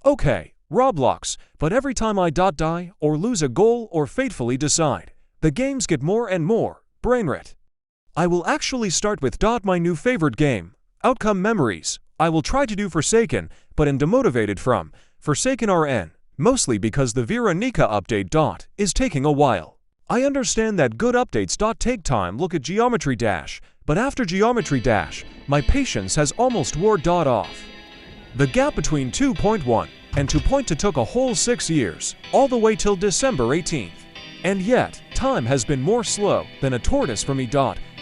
Okay, Roblox, but every time I die or lose a goal or fatefully decide, the games get more and more brainrot. I will actually start with my new favorite game, Outcome Memories. I will try to do Forsaken, but am demotivated from Forsaken RN, mostly because the Veronica update is taking a while. I understand that good updates take time. Look at Geometry Dash, but after Geometry Dash, my patience has almost wore off. The gap between 2.1 and 2.2 took a whole 6 years, all the way till December 18th. And yet, time has been more slow than a tortoise for me.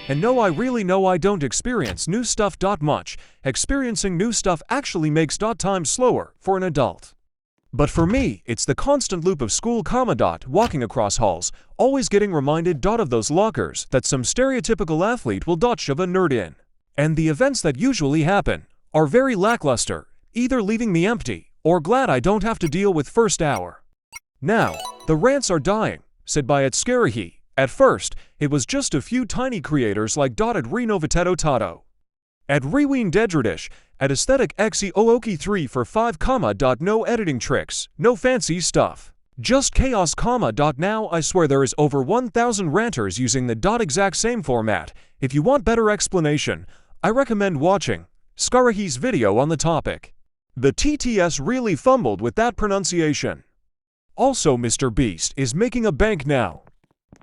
And no, I really know I don't experience new stuff much. Experiencing new stuff actually makes time slower for an adult. But for me, it's the constant loop of school, walking across halls, always getting reminded of those lockers that some stereotypical athlete will shove a nerd in. And the events that usually happen are very lackluster, either leaving me empty or glad I don't have to deal with first hour. Now, the rants are dying, said by Scarahy. At first, it was just a few tiny creators like at Renoviteto Tato, at Reween Dedradish, at Aesthetic Xe Ooki 3 for 5, no editing tricks, no fancy stuff. Just chaos, now I swear there is over 1,000 ranters using the exact same format. If you want better explanation, I recommend watching Scarahy's video on the topic. The TTS really fumbled with that pronunciation. Also, Mr. Beast is making a bank now.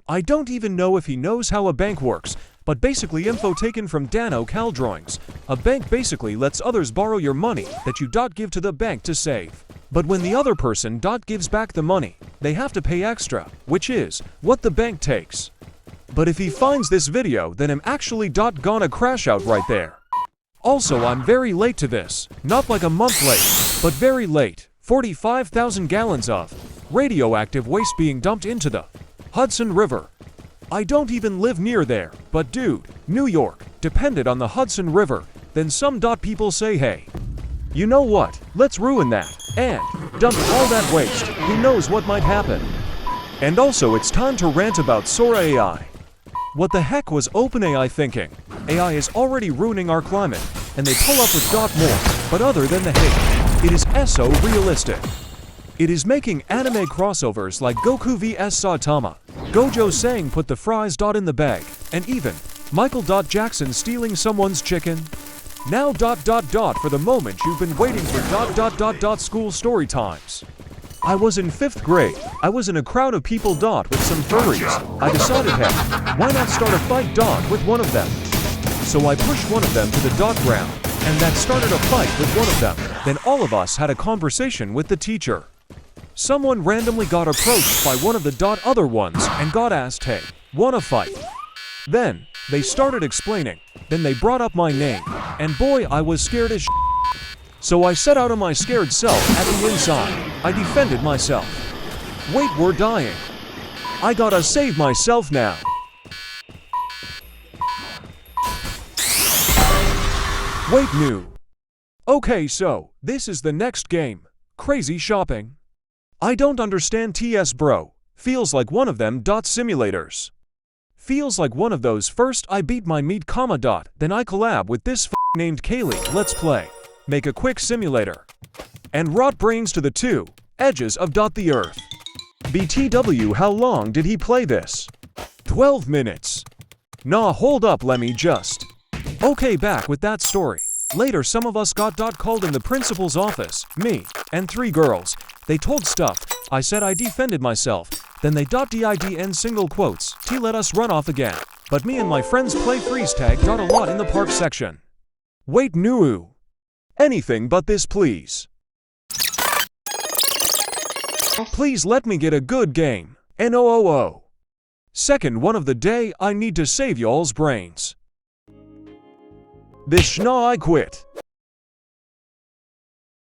I don't even know if he knows how a bank works, but basically info taken from Dano Cal drawings. A bank basically lets others borrow your money that you give to the bank to save. But when the other person gives back the money, they have to pay extra, which is what the bank takes. But if he finds this video, then I'm actually gonna crash out right there. Also, I'm very late to this, not like a month late, but very late. 45,000 gallons of radioactive waste being dumped into the Hudson River. I don't even live near there, but dude, New York depended on the Hudson River. Then some people say, hey, you know what, let's ruin that, and dump all that waste. Who knows what might happen? And also, it's time to rant about Sora AI. What the heck was OpenAI thinking? AI is already ruining our climate, and they pull up with more, but other than the hate, it is so realistic. It is making anime crossovers like Goku vs Saitama, Gojo saying put the fries in the bag, and even Michael Jackson stealing someone's chicken. Now for the moment you've been waiting for school story times. I was in 5th grade. I was in a crowd of people with some furries. I decided, hey, why not start a fight with one of them? So I pushed one of them to the ground, and that started a fight with one of them. Then all of us had a conversation with the teacher. Someone randomly got approached by one of the other ones and asked, hey, wanna fight? Then, they started explaining. Then they brought up my name, and boy, I was scared as So I set out of my scared self at the inside. I defended myself. Wait, we're dying. I gotta save myself now. Wait, new. Okay, so, this is the next game. Crazy shopping. I don't understand TS bro. Feels like one of them simulators. Feels like one of those first I beat my meat, then I collab with this named Kaylee. Let's play. Make a quick simulator. And rot brains to the 2 edges of the earth. BTW, how long did he play this? 12 minutes. Nah, hold up, let me just. Okay, back with that story. Later, some of us got called in the principal's office, me, and 3 girls. They told stuff. I said I defended myself. Then they did single quotes. T let us run off again. But me and my friends play freeze tag a lot in the park section. Wait, Nuu. Anything but this, please. Please let me get a good game. NOOO. Second one of the day, I need to save y'all's brains. This I quit.